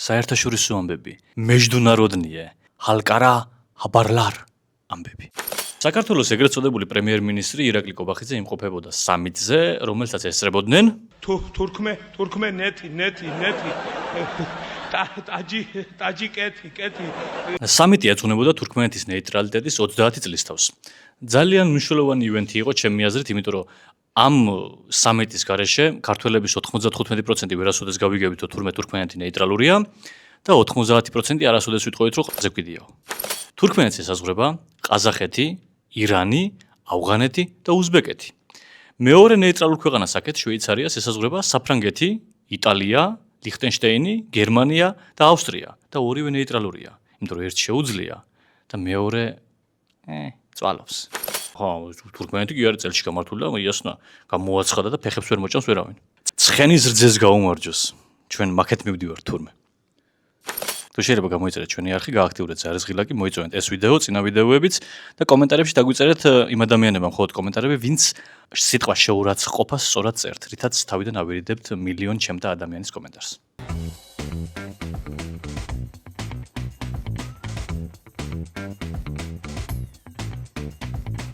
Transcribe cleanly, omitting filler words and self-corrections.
საერთაშორისო ამბები, მეჯდუნაროდნიე, ჰალკარა, ჰაბარლარ ამბები. საქართველოს ეგრეთ წოდებული პრემიერ-მინისტრი ირაკლი კობახიძე იმყოფებოდა სამიტზე, რომელსაც ესწრებოდნენ თურქმენეთი, ტაჯიკეთი. სამიტი ეძღვნებოდა თურქმენეთის ნეიტრალიტეტის 30 წლის თავს. ძალიან მნიშვნელოვანი ივენთი იყო ჩემი აზრით, იმიტომ რომ ამ სამიტის გარეშე ქართველების 95% ვერასოდეს გავიგებითო თურმე თურქმენეთი ნეიტრალურია და 90% არასოდეს ვიტყოდით, რომ ყაზე გვიდიაო. თურქმენეთს ესაზღვრება ყაზახეთი, ირანი, ავღანეთი და უზბეკეთი. მეორე ნეიტრალურ ქვეყანას აქეთ შვეიცარიას ესაზღვრება საფრანგეთი, იტალია, ლიხტენშტეინი, გერმანია და ავსტრია და ორივე ნეიტრალურია, იმიტომ რომ ერთი შეუძლია და მეორე წვალობს. ხო, თურქმენეთი კი არის წელში გამართული და იასნა გამოაცხადა და ფეხებს ვერ მოჭამს ვერავინ. ცხენის რძეს გაუმარჯოს. ჩვენ მაქეთ მივდივართ თურმე. თუ შეიძლება გამოიწერეთ ჩვენი არხი, გააქტიურეთ ზარისღილაკი, მოიწონეთ ეს ვიდეო, წინა ვიდეოებიც და კომენტარებში დაგვიწერეთ იმ ადამიანებმა მხოლოდ კომენტარები, ვინც სიტყვა შეურაცხყოფას სწორად წერთ, რითაც თავიდან ავერიდებთ მილიონ ჩემთა ადამიანის კომენტარს.